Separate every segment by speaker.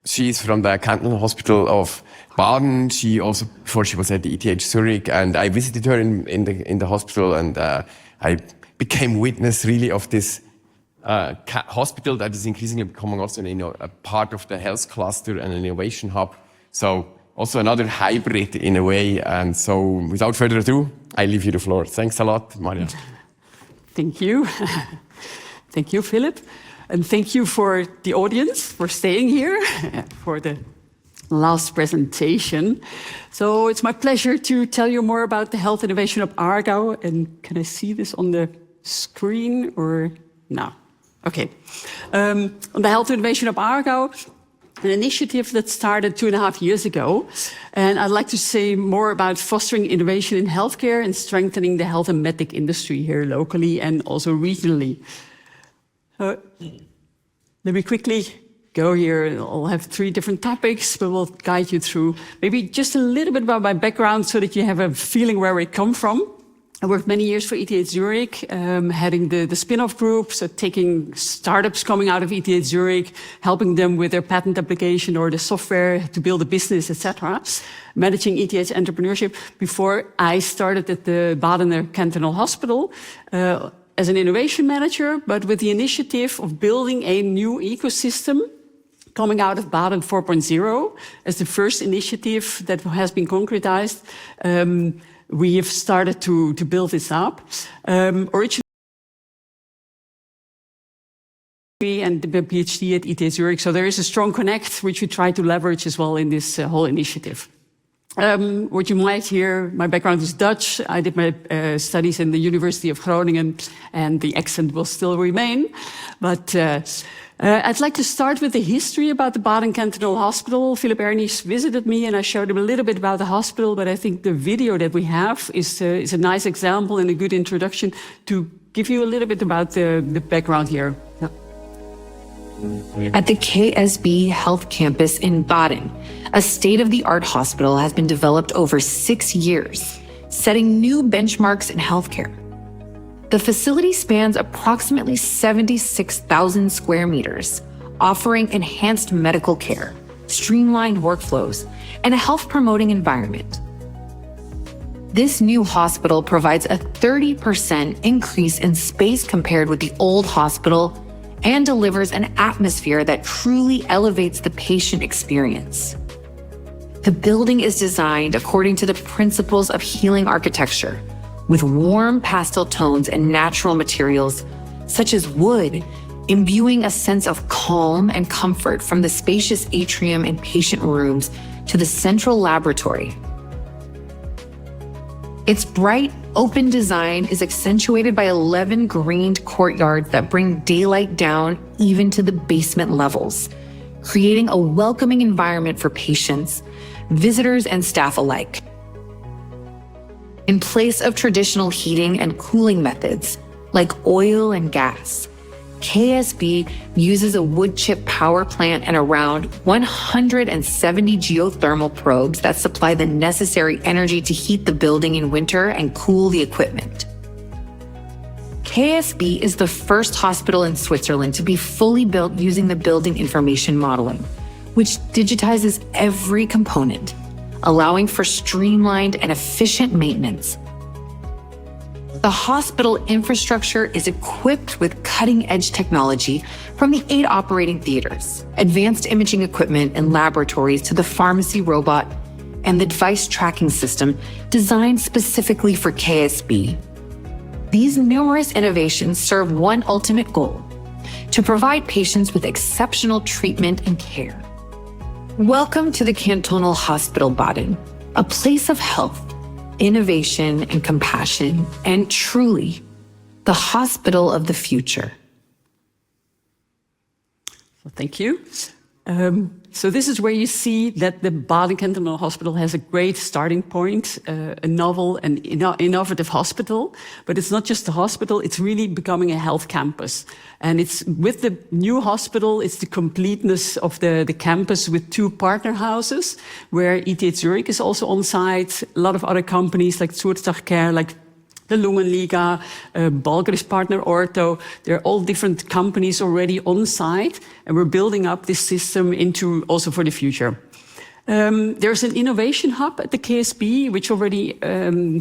Speaker 1: She's from the Cantonal Hospital of Baden. She also, before she was at the ETH Zurich, and I visited her in the hospital, and I became witness really of this hospital that is increasingly becoming also a part of the health cluster and an innovation hub. So also another hybrid in a way. And so without further ado, I leave you the floor. Thanks a lot, Marjan.
Speaker 2: Thank you. Thank you, Philip. And thank you for the audience for staying here for the last presentation. So it's my pleasure to tell you more about the health innovation of Aargau. And can I see this on the screen or no? Okay. On the health innovation of Aargau, an initiative that started 2.5 years ago. And I'd like to say more about fostering innovation in healthcare and strengthening the health and medtech industry here locally and also regionally. Let me quickly go here. I'll have 3 different topics, but we'll guide you through maybe just a little bit about my background so that you have a feeling where I come from. I worked many years for ETH Zurich, heading the spin-off group, so taking startups coming out of ETH Zurich, helping them with their patent application or the software to build a business, etc. Managing ETH entrepreneurship before I started at the Badener Cantonal Hospital as an innovation manager, but with the initiative of building a new ecosystem coming out of Baden 4.0 as the first initiative that has been concretized. We have started to build this up. Originally, and the PhD at ETH Zurich, so there is a strong connect, which we try to leverage as well in this whole initiative. What you might hear, my background is Dutch. I did my studies in the University of Groningen, and the accent will still remain. But I'd like to start with the history about the Baden Cantonal Hospital. Philip Ernies visited me and I showed him a little bit about the hospital, but I think the video that we have is a nice example and a good introduction to give you a little bit about the background here. Yeah.
Speaker 3: At the KSB Health Campus in Baden, a state-of-the-art hospital has been developed over 6 years, setting new benchmarks in healthcare. The facility spans approximately 76,000 square meters, offering enhanced medical care, streamlined workflows, and a health-promoting environment. This new hospital provides a 30% increase in space compared with the old hospital and delivers an atmosphere that truly elevates the patient experience. The building is designed according to the principles of healing architecture, with warm pastel tones and natural materials, such as wood, imbuing a sense of calm and comfort from the spacious atrium and patient rooms to the central laboratory. Its bright, open design is accentuated by 11 greened courtyards that bring daylight down even to the basement levels, creating a welcoming environment for patients, visitors, and staff alike. In place of traditional heating and cooling methods, like oil and gas, KSB uses a wood chip power plant and around 170 geothermal probes that supply the necessary energy to heat the building in winter and cool the equipment. KSB is the first hospital in Switzerland to be fully built using the building information modeling, which digitizes every component, allowing for streamlined and efficient maintenance. The hospital infrastructure is equipped with cutting-edge technology from the 8 operating theaters, advanced imaging equipment and laboratories to the pharmacy robot and the device tracking system designed specifically for KSB. These numerous innovations serve one ultimate goal: to provide patients with exceptional treatment and care. Welcome to the Cantonal Hospital Baden, a place of health, innovation, and compassion, and truly the hospital of the future.
Speaker 2: Well, thank you. So this is where you see that the Baden Cantonal Hospital has a great starting point, a novel and innovative hospital. But it's not just a hospital, it's really becoming a health campus. And it's with the new hospital, it's the completeness of the campus with 2 partner houses, where ETH Zurich is also on site, a lot of other companies like Zurzach Care, like the Lungenliga, Balkeris Partner Ortho. They're all different companies already on site, and we're building up this system into also for the future. There's an innovation hub at the KSB, which already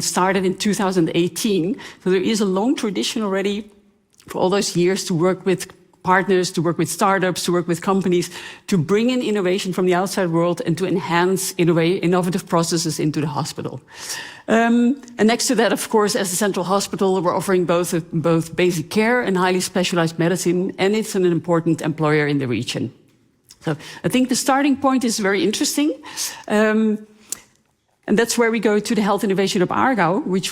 Speaker 2: started in 2018. So there is a long tradition already for all those years to work with partners, to work with startups, to work with companies, to bring in innovation from the outside world and to enhance innovative processes into the hospital. And next to that, of course, as a central hospital, we're offering both basic care and highly specialized medicine, and it's an important employer in the region. So I think the starting point is very interesting. And that's where we go to the Health Innovation of Aargau, which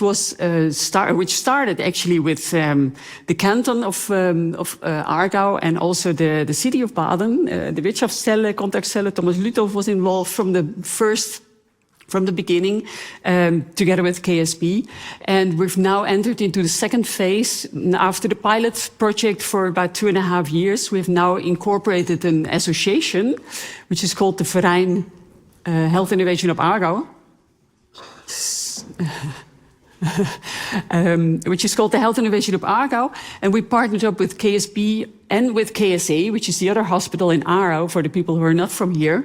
Speaker 2: started actually with the canton of Aargau and also the city of Baden. The Wirtschaftsstelle, Kontaktstelle, Thomas Lüthoff was involved from the beginning, together with KSB. And we've now entered into the second phase. After the pilot project for about 2.5 years, we've now incorporated an association, which is called the Verein Health Innovation of Aargau. Which is called the Health Innovation of Aargau, and we partnered up with KSB and with KSA, which is the other hospital in Aarau for the people who are not from here.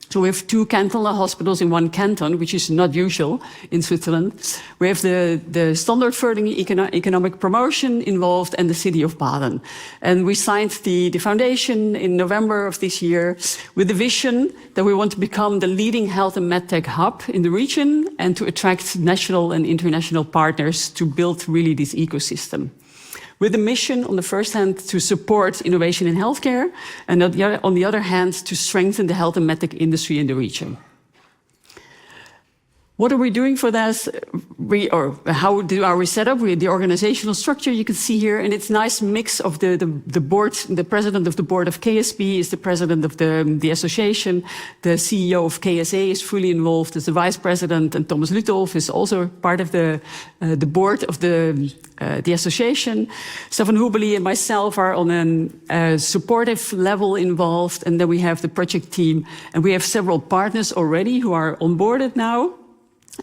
Speaker 2: So we have 2 cantonal hospitals in one canton, which is not usual in Switzerland. We have the Standortförderung Economic Promotion involved and the city of Baden. And we signed the foundation in November of this year with the vision that we want to become the leading health and medtech hub in the region and to attract national and international partners to build really this ecosystem. With the mission, on the first hand, to support innovation in healthcare, and on the other hand, to strengthen the health and medtech industry in the region. What are we doing for that? How are we set up? The organizational structure you can see here, and it's a nice mix of the board. The president of the board of KSB is the president of the association. The CEO of KSA is fully involved as the vice president, and Thomas Lüthoff is also part of the board of the association. Stefan Hubeli and myself are on a supportive level involved, and then we have the project team, and we have several partners already who are onboarded now.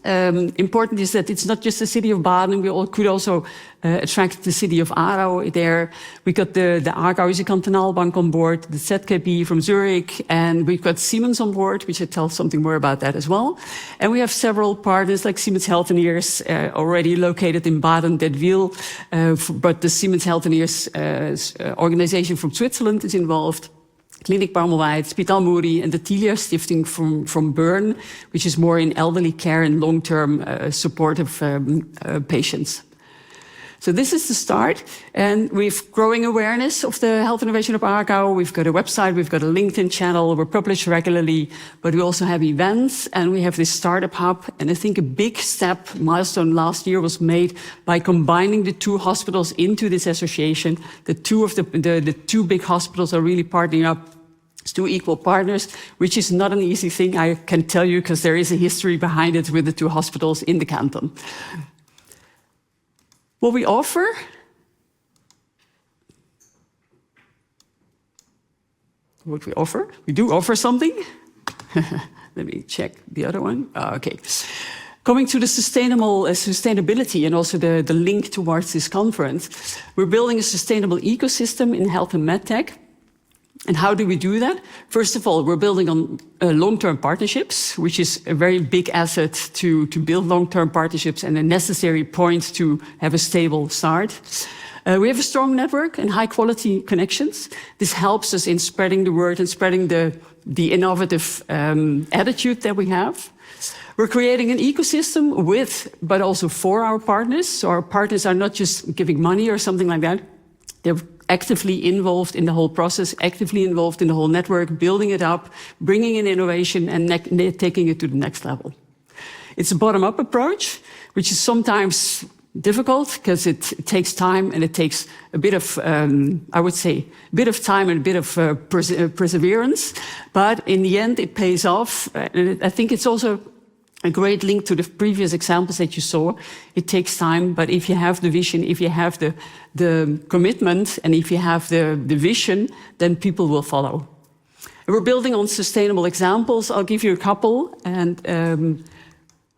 Speaker 2: Important is that it's not just the city of Baden. We could also attract the city of Aarau there. We got the Aargauische Kantonalbank on board, the ZKB from Zurich, and we've got Siemens on board, which I'll tell something more about that as well. And we have several partners like Siemens Healthineers already located in Baden-Dettwil, but the Siemens Healthineers organization from Switzerland is involved. Kliniek Barmelweid, Spital Muri, and the Tilia Stifting from Bern, which is more in elderly care and long-term support of patients. So this is the start, and we've growing awareness of the Health Innovation of Aargau. We've got a website, we've got a LinkedIn channel, we're published regularly, but we also have events, and we have this startup hub. And I think a big milestone last year was made by combining the 2 hospitals into this association. The 2 big hospitals are really partnering up as 2 equal partners, which is not an easy thing, I can tell you, because there is a history behind it with the 2 hospitals in the canton. What we offer, we do offer something. Let me check the other one. Okay. Coming to the sustainability and also the link towards this conference, we're building a sustainable ecosystem in health and medtech. And how do we do that? First of all, we're building on long-term partnerships, which is a very big asset to build long-term partnerships and a necessary point to have a stable start. We have a strong network and high-quality connections. This helps us in spreading the word and spreading the innovative attitude that we have. We're creating an ecosystem but also for our partners. So our partners are not just giving money or something like that. They're actively involved in the whole process, actively involved in the whole network, building it up, bringing in innovation and taking it to the next level. It's a bottom-up approach, which is sometimes difficult because it takes time and it takes a bit of, I would say, a bit of time and a bit of perseverance. But in the end, it pays off. And I think it's also a great link to the previous examples that you saw. It takes time, but if you have the vision, if you have the commitment, and if you have the vision, then people will follow. And we're building on sustainable examples. I'll give you a couple and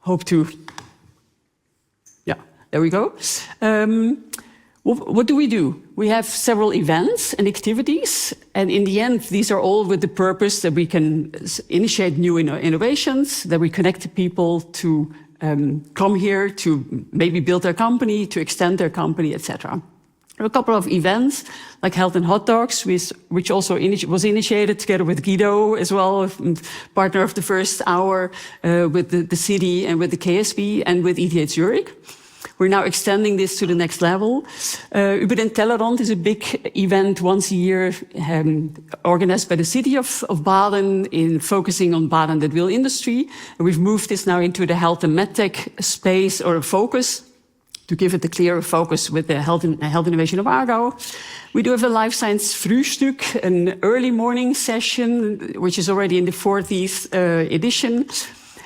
Speaker 2: hope to... There we go. What do? We have several events and activities, and in the end, these are all with the purpose that we can initiate new innovations, that we connect the people to come here to maybe build their company, to extend their company, etc. There are a couple of events, like Health and Hot Dogs, which also was initiated together with Guido as well, partner of the first hour, with the city and with the KSB and with ETH Zurich. We're now extending this to the next level. Über den Tellerrand is a big event once a year, organized by the city of Baden, in focusing on Baden that will industry. And we've moved this now into the health and medtech space, or a focus, to give it a clearer focus with the health innovation of Aargau. We do have a life science Frühstück, an early morning session, which is already in the 40th edition.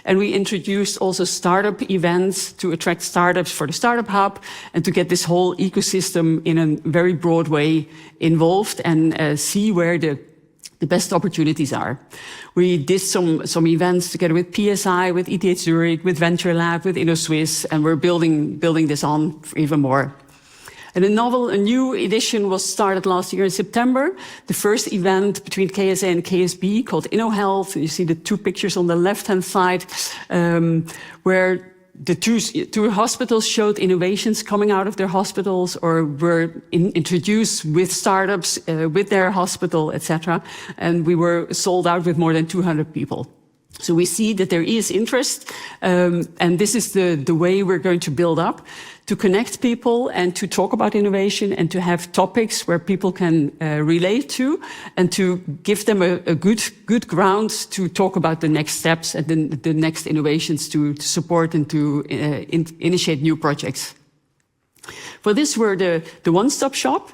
Speaker 2: And we introduced also startup events to attract startups for the Startup Hub and to get this whole ecosystem in a very broad way involved and see where the best opportunities are. We did some events together with PSI, with ETH Zurich, with Venture Lab, with InnoSwiss, and we're building this on even more. And a new edition was started last year in September. The first event between KSA and KSB called InnoHealth. You see the two pictures on the left-hand side, where the two hospitals showed innovations coming out of their hospitals or were introduced with startups, with their hospital, etc. And we were sold out with more than 200 people. So we see that there is interest, and this is the way we're going to build up, to connect people and to talk about innovation and to have topics where people can relate to, and to give them a good ground to talk about the next steps and the next innovations to support and to initiate new projects. For this, we're the one-stop shop,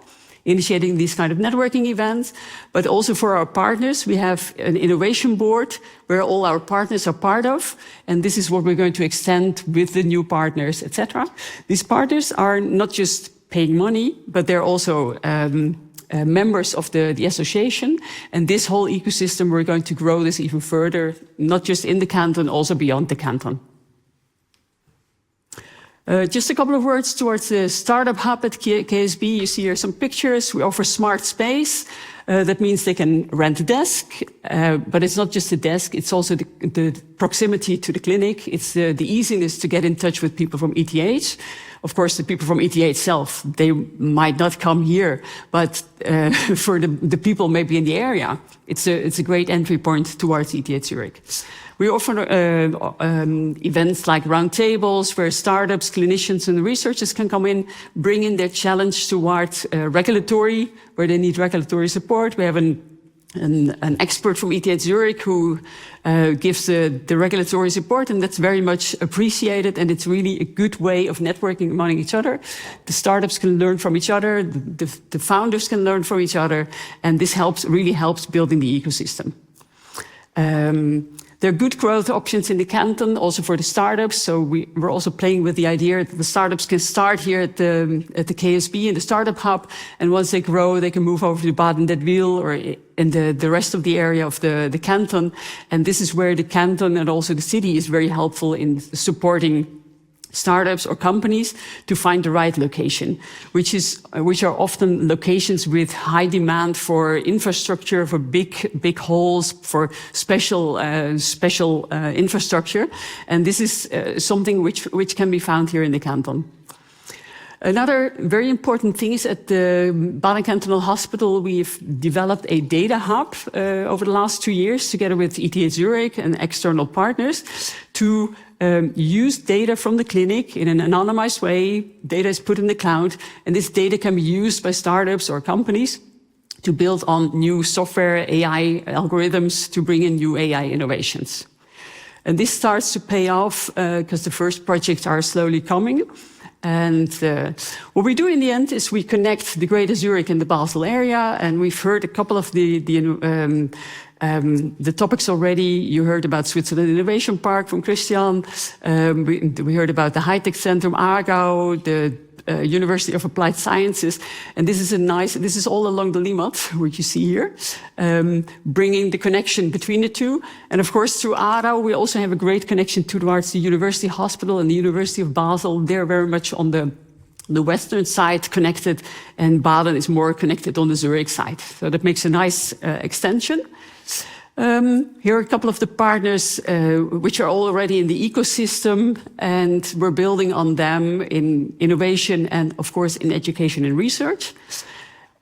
Speaker 2: initiating these kind of networking events, but also for our partners, we have an innovation board where all our partners are part of, and this is what we're going to extend with the new partners, etc. These partners are not just paying money, but they're also members of the association, and this whole ecosystem, we're going to grow this even further, not just in the canton, also beyond the canton. Just a couple of words towards the Startup Hub at KSB. You see here some pictures. We offer smart space. That means they can rent a desk, but it's not just a desk, it's also the proximity to the clinic. It's the easiness to get in touch with people from ETH. Of course, the people from ETH itself, they might not come here, but for the people maybe in the area, it's a great entry point towards ETH Zurich. We offer events like roundtables where startups, clinicians and researchers can come in, bring in their challenge towards regulatory, where they need regulatory support. We have an expert from ETH Zurich who gives the regulatory support, and that's very much appreciated, and it's really a good way of networking among each other. The startups can learn from each other, the founders can learn from each other, and this really helps building the ecosystem. There are good growth options in the canton, also for the startups. So we're also playing with the idea that the startups can start here at the KSB in the Startup Hub, and once they grow, they can move over to Baden dat Wiel or in the rest of the area of the canton. And this is where the canton and also the city is very helpful in supporting startups or companies to find the right location, which are often locations with high demand for infrastructure, for big halls, for special infrastructure, and this is something which can be found here in the canton. Another very important thing is at the Baden Cantonal Hospital, we've developed a data hub over the last 2 years together with ETH Zurich and external partners to use data from the clinic in an anonymized way. Data is put in the cloud, and this data can be used by startups or companies to build on new software, AI algorithms to bring in new AI innovations. And this starts to pay off because the first projects are slowly coming. And what we do in the end is we connect the Greater Zurich and the Basel area, and we've heard a couple of the topics already. You heard about Switzerland Innovation Park from Christian. We heard about the High Tech Centrum Aargau, the University of Applied Sciences. And this is all along the Limmat, which you see here, bringing the connection between the two. And of course, through Aargau, we also have a great connection towards the University Hospital and the University of Basel. They're very much on the western side connected, and Baden is more connected on the Zurich side. So that makes a nice extension. Here are a couple of the partners which are already in the ecosystem, and we're building on them in innovation and, of course, in education and research.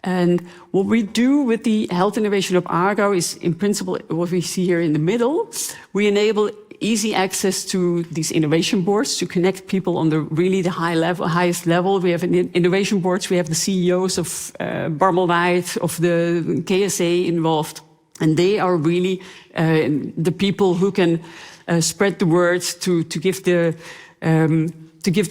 Speaker 2: And what we do with the health innovation of Aargau is, in principle, what we see here in the middle. We enable easy access to these innovation boards to connect people on the highest level. We have innovation boards. We have the CEOs of Barmelweit, of the KSA involved. And they are really the people who can spread the word to give the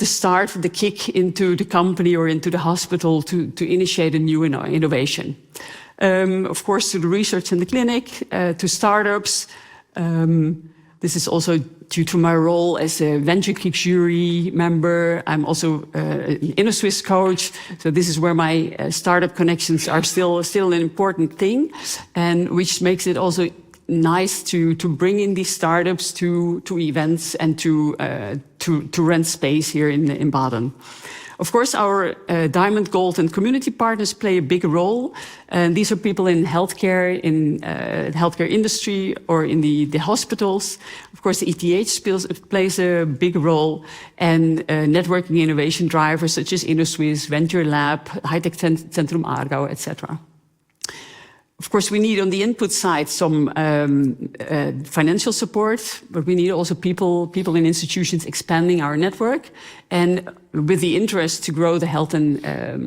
Speaker 2: start, the kick into the company or into the hospital to initiate a new innovation. Of course, to the research in the clinic, to startups. This is also due to my role as a Venture Kick jury member. I'm also an InnoSwiss coach. So this is where my startup connections are still an important thing, and which makes it also nice to bring in these startups to events and to rent space here in Baden. Of course, our Diamond, Gold and community partners play a big role. And these are people in healthcare, in healthcare industry, or in the hospitals. Of course, the ETH plays a big role, and networking innovation drivers such as InnoSwiss, Venture Lab, High-Tech Centrum Aargau, etc. Of course, we need on the input side some financial support, but we need also people in institutions expanding our network, and with the interest to grow the health and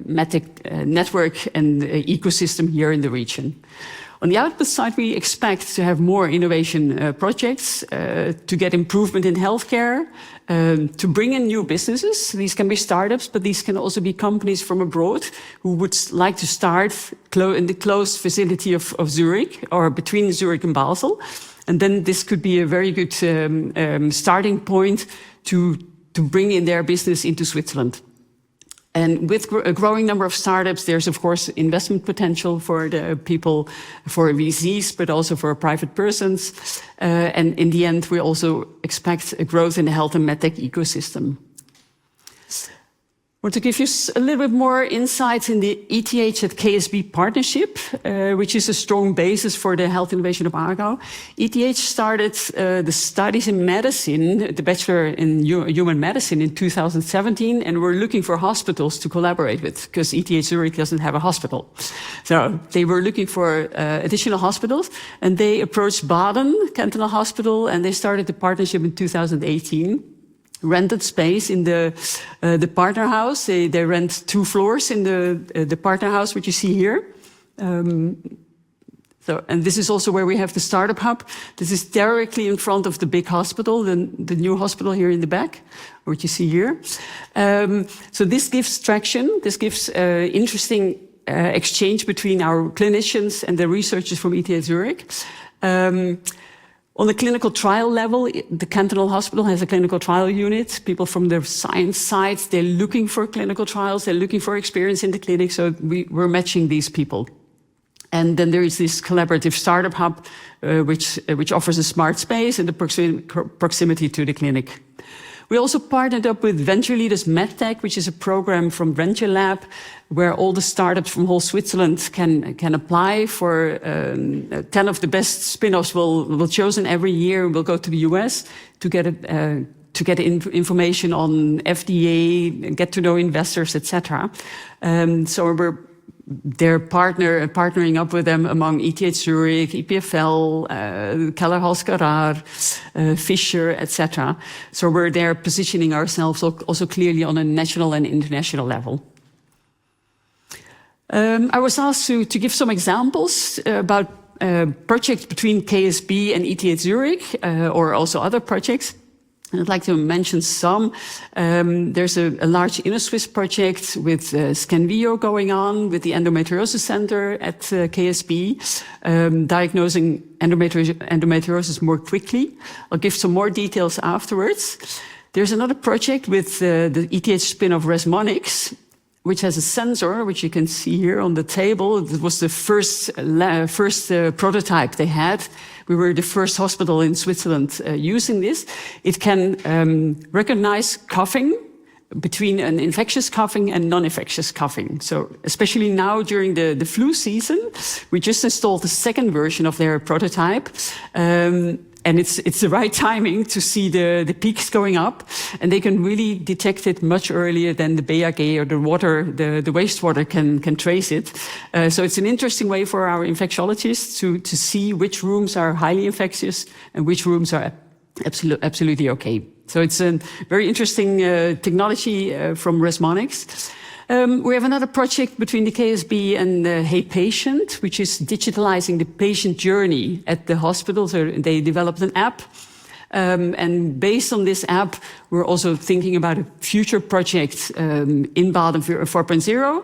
Speaker 2: medtech network and ecosystem here in the region. On the output side, we expect to have more innovation projects, to get improvement in healthcare, to bring in new businesses. These can be startups, but these can also be companies from abroad who would like to start in the closed facility of Zurich, or between Zurich and Basel. And then this could be a very good starting point to bring in their business into Switzerland. And with a growing number of startups, there's, of course, investment potential for the people, for VCs, but also for private persons. And in the end, we also expect a growth in the health and medtech ecosystem. I want to give you a little bit more insights in the ETH at KSB partnership, which is a strong basis for the health innovation of Aargau. ETH started the studies in medicine, the Bachelor in Human Medicine, in 2017, and we're looking for hospitals to collaborate with, because ETH Zurich doesn't have a hospital. So they were looking for additional hospitals, and they approached Baden Cantonal Hospital, and they started the partnership in 2018. Rented space in the partner house. They rent 2 floors in the partner house, which you see here. And this is also where we have the startup hub. This is directly in front of the big hospital, the new hospital here in the back, which you see here. So this gives traction. This gives interesting exchange between our clinicians and the researchers from ETH Zurich. On the clinical trial level, the cantonal hospital has a clinical trial unit. People from the science side, they're looking for clinical trials, they're looking for experience in the clinic, so we're matching these people. And then there is this collaborative startup hub, which offers a smart space and the proximity to the clinic. We also partnered up with Venture Leaders MedTech, which is a program from Venture Lab, where all the startups from whole Switzerland can apply for 10 of the best spin-offs will chosen every year. We'll go to the US to get information on FDA, get to know investors, etc. So they're partnering up with them among ETH Zurich, EPFL, Keller Halskarar, Fisher, etc. So we're there positioning ourselves also clearly on a national and international level. I was asked to give some examples about projects between KSB and ETH Zurich, or also other projects. I'd like to mention some. There's a large InnoSwiss project with Scanvio going on with the Endometriosis Center at KSB, diagnosing endometriosis more quickly. I'll give some more details afterwards. There's another project with the ETH spin-off Resmonics, which has a sensor, which you can see here on the table. It was the first prototype they had. We were the first hospital in Switzerland using this. It can recognize coughing between an infectious coughing and non-infectious coughing. So especially now during the flu season, we just installed the second version of their prototype. And it's the right timing to see the peaks going up, and they can really detect it much earlier than the BAG or the water, the wastewater can trace it. So it's an interesting way for our infectiologists to see which rooms are highly infectious and which rooms are absolutely okay. So it's a very interesting technology from Resmonics. We have another project between the KSB and Hey Patient, which is digitalizing the patient journey at the hospital. So they developed an app. And based on this app, we're also thinking about a future project in Baden 4.0.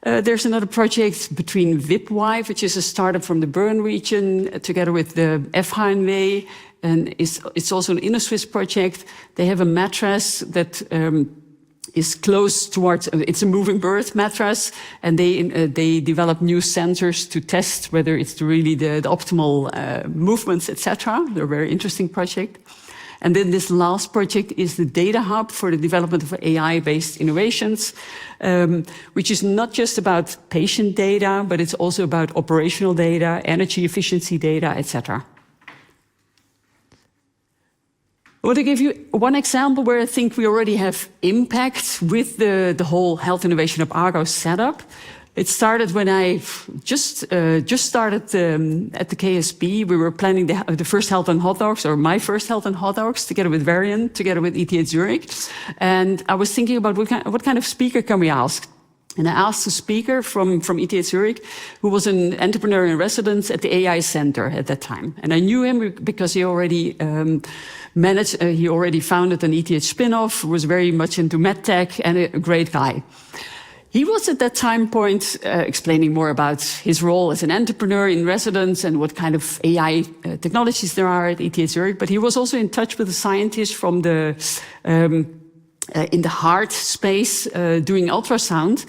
Speaker 2: There's another project between VipWife, which is a startup from the Bern region, together with the FHNW. And it's also an Inno-Swiss project. They have a mattress that is close towards, it's a moving birth mattress, and they develop new sensors to test whether it's really the optimal movements, etc. They're a very interesting project. And then this last project is the data hub for the development of AI-based innovations, which is not just about patient data, but it's also about operational data, energy efficiency data, etc. I want to give you one example where I think we already have impact with the whole health innovation of Aargau setup. It started when I just started at the KSB. We were planning the first Health and Hot Dogs, or my first Health and Hot Dogs, together with Marjan, together with ETH Zurich. And I was thinking about what kind of speaker can we ask? And I asked a speaker from ETH Zurich, who was an entrepreneur in residence at the AI Center at that time. And I knew him because he already he already founded an ETH spin-off, was very much into medtech, and a great guy. He was at that time point explaining more about his role as an entrepreneur in residence and what kind of AI technologies there are at ETH Zurich. But he was also in touch with a scientist from the in the heart space doing ultrasound.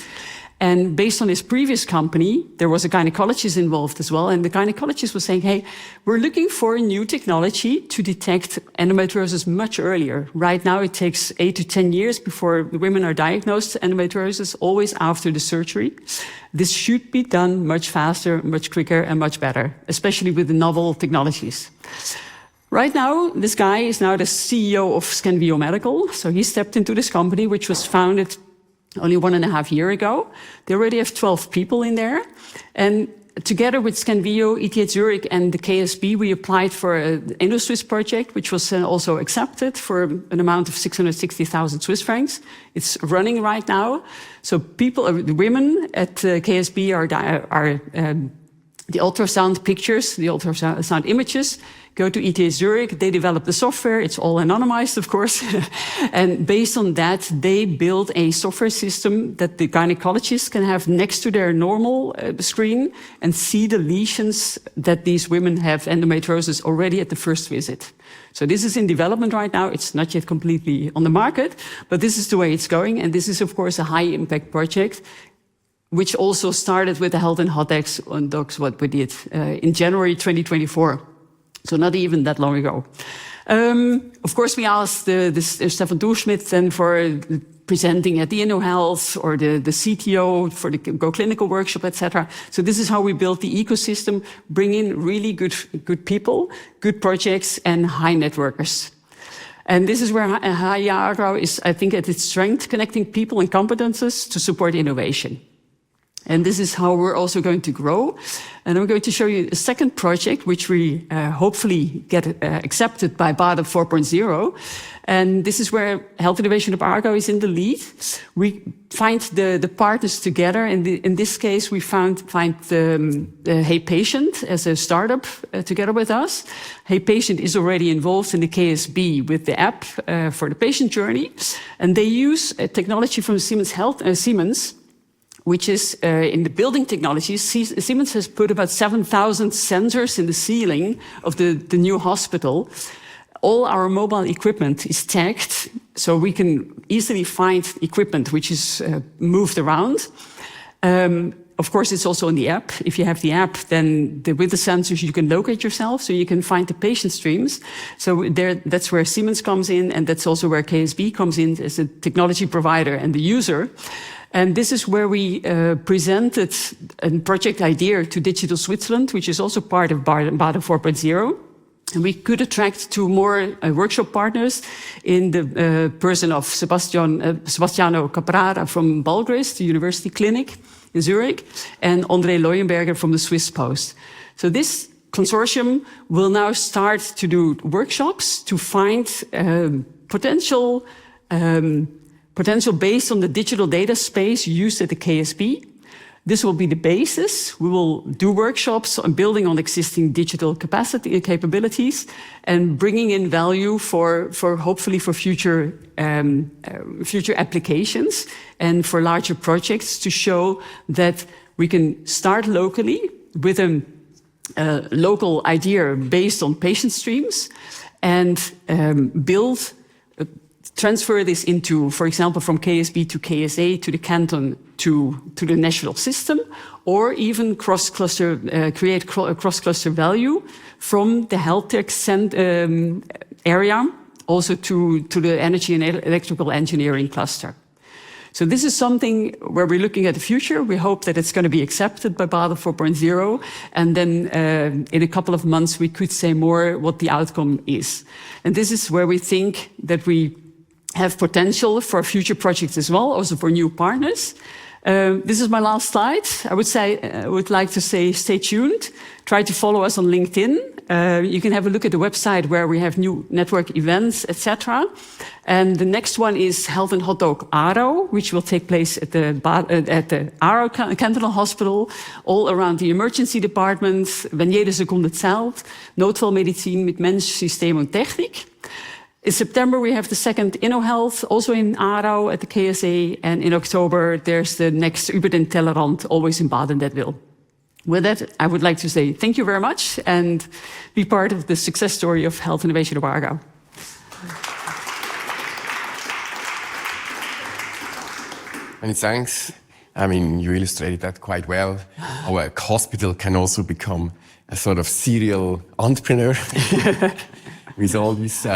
Speaker 2: And based on his previous company, there was a gynecologist involved as well. And the gynecologist was saying, hey, we're looking for a new technology to detect endometriosis much earlier. Right now, it takes 8 to 10 years before the women are diagnosed endometriosis, always after the surgery. This should be done much faster, much quicker, and much better, especially with the novel technologies. Right now, this guy is now the CEO of Scanvio Medical. So he stepped into this company, which was founded only 1.5 years ago. They already have 12 people in there. And together with Scanvio, ETH Zurich, and the KSB, we applied for an Inno-Swiss project, which was also accepted for an amount of 660,000 Swiss francs. It's running right now. So people, the women at KSB are the ultrasound pictures, the ultrasound images, go to ETH Zurich, they develop the software, it's all anonymized, of course. And based on that, they build a software system that the gynecologists can have next to their normal screen and see the lesions that these women have endometriosis already at the first visit. So this is in development right now. It's not yet completely on the market, but this is the way it's going. And this is, of course, a high impact project, which also started with the Health and Hot Dogs, what we did in January 2024. So not even that long ago. Of course, we asked Stefan Durschmidt then for presenting at the InnoHealth or the CTO for the Go Clinical workshop, etc. So this is how we built the ecosystem, bring in really good people, good projects, and high networkers. And this is where Aargau is, I think, at its strength, connecting people and competences to support innovation. And this is how we're also going to grow. And I'm going to show you a second project, which we hopefully get accepted by Baden 4.0. And this is where Health Innovation of Aargau is in the lead. We find the partners together. And in this case, we find the Hey Patient as a startup together with us. Hey Patient is already involved in the KSB with the app for the patient journey. And they use a technology from Siemens, which is in the building technology. Siemens has put about 7,000 sensors in the ceiling of the new hospital. All our mobile equipment is tagged so we can easily find equipment which is moved around. Of course, it's also on the app. If you have the app, then with the sensors, you can locate yourself, so you can find the patient streams. So that's where Siemens comes in, and that's also where KSB comes in as a technology provider and the user. And this is where we presented a project idea to Digital Switzerland, which is also part of Baden 4.0. And we could attract two more workshop partners in the person of Sebastiano Caprara from Balgris, the University Clinic in Zurich, and André Leuenberger from the Swiss Post. So this consortium will now start to do workshops to find potential based on the digital data space used at the KSB. This will be the basis. We will do workshops on building on existing digital capacity and capabilities and bringing in value for hopefully for future applications and for larger projects to show that we can start locally with a local idea based on patient streams and transfer this into, for example, from KSB to KSA to the canton to the national system, or even create cross-cluster value from the health tech area also to the energy and electrical engineering cluster. So this is something where we're looking at the future. We hope that it's going to be accepted by Baden 4.0. And then in a couple of months, we could say more what the outcome is. And this is where we think that we have potential for future projects as well, also for new partners. This is my last slide. I would like to say, stay tuned. Try to follow us on LinkedIn. You can have a look at the website where we have new network events, etc. And the next one is Health and Hot Dog Aargau, which will take place at the Aargau Cantonal Hospital, all around the emergency department, wenn jede Sekunde zählt, Notfallmedizin mit Mensch, System und Technik. In September, we have the second InnoHealth, also in Aargau at the KSA. And in October, there's the next Über den Tellerrand, always in Baden that will. With that, I would like to say thank you very much and be part of the success story of health innovation of Aargau.
Speaker 1: Many thanks. I mean, you illustrated that quite well. Our hospital can also become a sort of serial entrepreneur with all these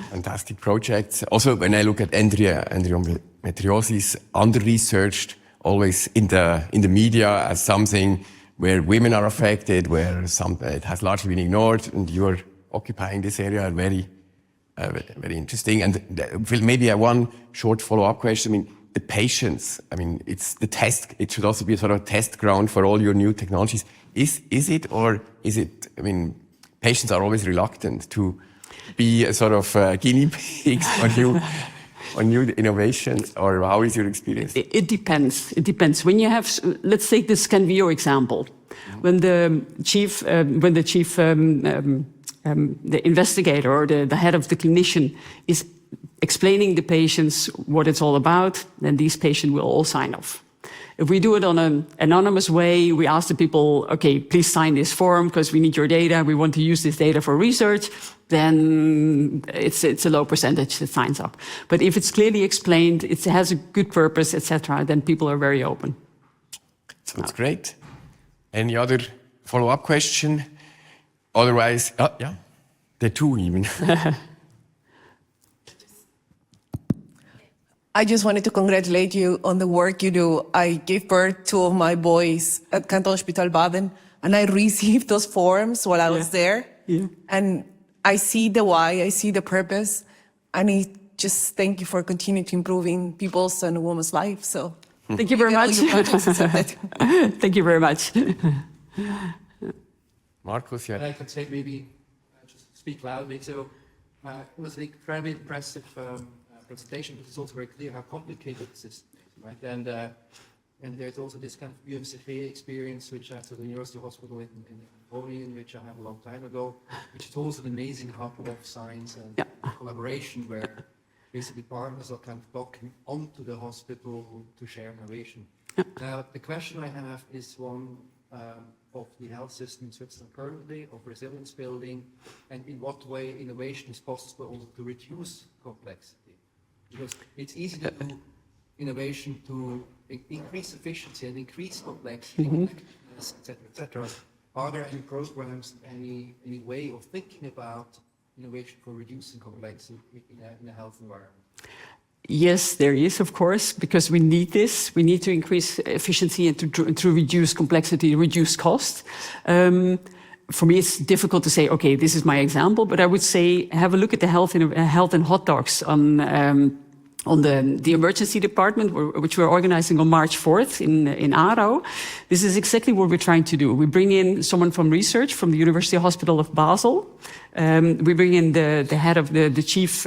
Speaker 1: fantastic projects. Also, when I look at endometriosis, under-researched, always in the media as something where women are affected, where it has largely been ignored, and you are occupying this area, very interesting. And maybe one short follow-up question. I mean, the patients. I mean, it's the test. It should also be a sort of test ground for all your new technologies. Is it, or is it? I mean, patients are always reluctant to be a sort of guinea pigs on new innovations, or how is your experience?
Speaker 2: It depends. It depends. When you have, let's take the Scanvio example. When the investigator or the head of the clinician is explaining the patients what it's all about, then these patients will all sign off. If we do it on an anonymous way, we ask the people, okay, please sign this form because we need your data. We want to use this data for research. Then it's a low percentage that signs up. But if it's clearly explained, it has a good purpose, etc., then people are very open.
Speaker 1: Sounds great. Any other follow-up question? Otherwise, yeah, there are two even.
Speaker 4: I just wanted to congratulate you on the work you do. I gave birth to two of my boys at Canton Hospital Baden, and I received those forms while I was there.
Speaker 2: Yeah.
Speaker 4: And I see the why, I see the purpose, and I just thank you for continuing to improving people's and women's lives. So
Speaker 2: thank you very much. Thank you very much.
Speaker 1: Marcus, yeah.
Speaker 5: I could say maybe just speak loudly. So it was an incredibly impressive presentation, but it's also very clear how complicated the system is, right? And there's also this kind of UMCFA experience, which I had at the University Hospital in Poland, which I had a long time ago, which is also an amazing hub of science and collaboration, where basically partners are kind of docking onto the hospital to share innovation. Now, the question I have is one of the health system in Switzerland currently, of resilience building, and in what way innovation is possible also to reduce complexity. Because it's easy to do innovation to increase efficiency and increase complexity, etc. Are there any programs, any way of thinking about innovation for reducing complexity in a health environment?
Speaker 2: Yes, there is, of course, because we need this. We need to increase efficiency and to reduce complexity, reduce cost. For me, it's difficult to say, okay, this is my example, but I would say have a look at the health and hot dogs on the emergency department, which we're organizing on March 4th in Aargau. This is exactly what we're trying to do. We bring in someone from research from the University Hospital of Basel. We bring in the head of the chief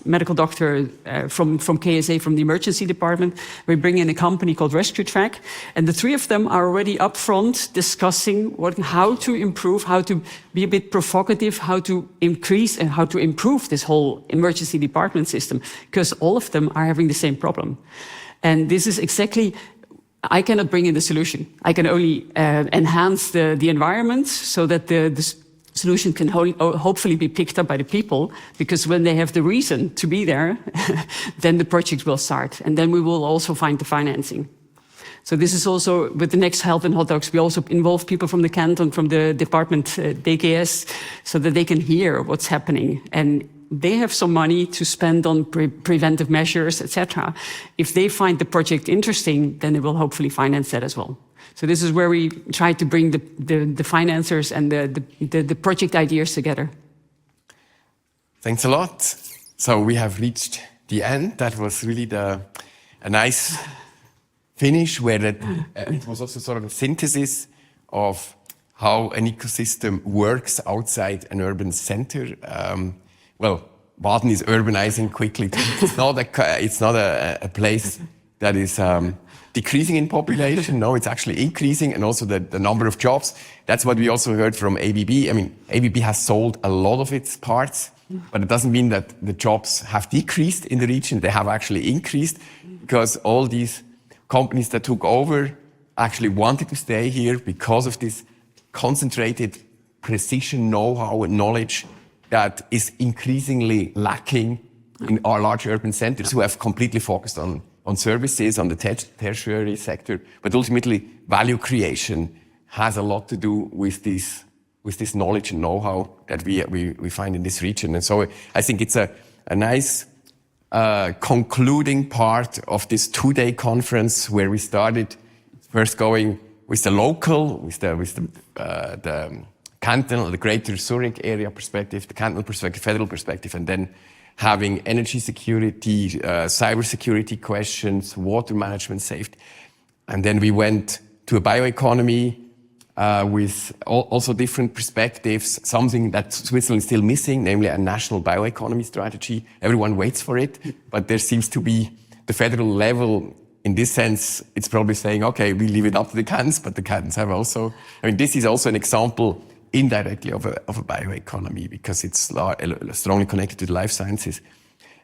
Speaker 2: medical doctor from KSA, from the emergency department. We bring in a company called Rescue Track. And the three of them are already up front discussing how to improve, how to be a bit provocative, how to increase and how to improve this whole emergency department system, because all of them are having the same problem. And this is exactly, I cannot bring in the solution. I can only enhance the environment so that the solution can hopefully be picked up by the people, because when they have the reason to be there, then the project will start. And then we will also find the financing. So this is also, with the next Health and Hot Dogs, we also involve people from the canton, from the department DKS, so that they can hear what's happening. And they have some money to spend on preventive measures, etc. If they find the project interesting, then they will hopefully finance that as well. So this is where we try to bring the financiers and the project ideas together.
Speaker 1: Thanks a lot. So we have reached the end. That was really a nice finish, where it was also sort of a synthesis of how an ecosystem works outside an urban center. Well, Baden is urbanizing quickly. It's not a place that is decreasing in population. No, it's actually increasing, and also the number of jobs. That's what we also heard from ABB. I mean, ABB has sold a lot of its parts, but it doesn't mean that the jobs have decreased in the region. They have actually increased, because all these companies that took over actually wanted to stay here because of this concentrated precision know-how and knowledge that is increasingly lacking in our large urban centers, who have completely focused on services, on the tertiary sector. But ultimately, value creation has a lot to do with this knowledge and know-how that we find in this region. And so I think it's a nice concluding part of this 2-day conference, where we started first going with the local, with the cantonal, the Greater Zurich area perspective, the cantonal perspective, federal perspective, and then having energy security, cyber security questions, water management, safety. And then we went to a bioeconomy with also different perspectives, something that Switzerland is still missing, namely a national bioeconomy strategy. Everyone waits for it, but there seems to be the federal level. In this sense, it's probably saying, okay, we leave it up to the cantons, but the cantons have also, I mean, this is also an example indirectly of a bioeconomy, because it's strongly connected to the life sciences.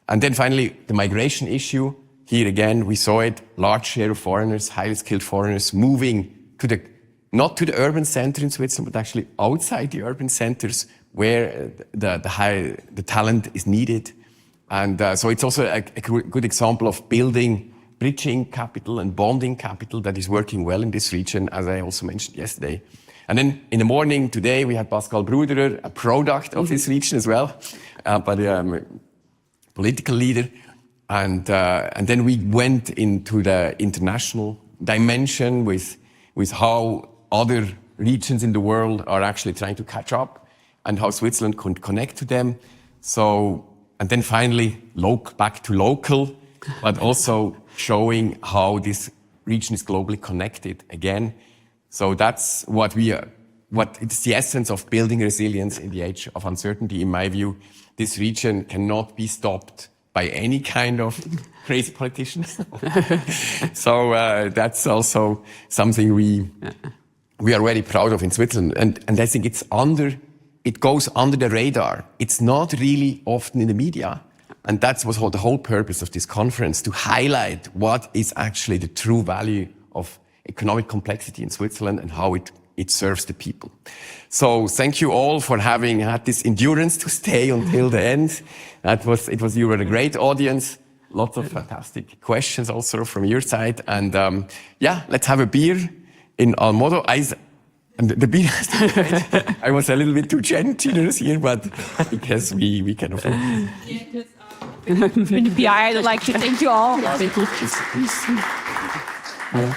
Speaker 1: And then finally, the migration issue. Here again, we saw it, large share of foreigners, highly skilled foreigners moving not to the urban center in Switzerland, but actually outside the urban centers, where the talent is needed. And so it's also a good example of bridging capital and bonding capital that is working well in this region, as I also mentioned yesterday. And then in the morning today, we had Pascal Bruderer, a product of this region as well, but a political leader. And then we went into the international dimension with how other regions in the world are actually trying to catch up, and how Switzerland can connect to them. So, and then finally, back to local, but also showing how this region is globally connected again. So that's what it's the essence of building resilience in the age of uncertainty. In my view, this region cannot be stopped by any kind of crazy politician. So that's also something we are very proud of in Switzerland. And I think it goes under the radar. It's not really often in the media. And that was the whole purpose of this conference, to highlight what is actually the true value of economic complexity in Switzerland, and how it it serves the people. So thank you all for having had this endurance to stay until the end. You were a great audience. Lots of fantastic questions also from your side. And let's have a beer in Almodo. The beer, I was a little bit too generous here, but because we can afford it.
Speaker 6: I'd like to thank you all.
Speaker 2: Thank you.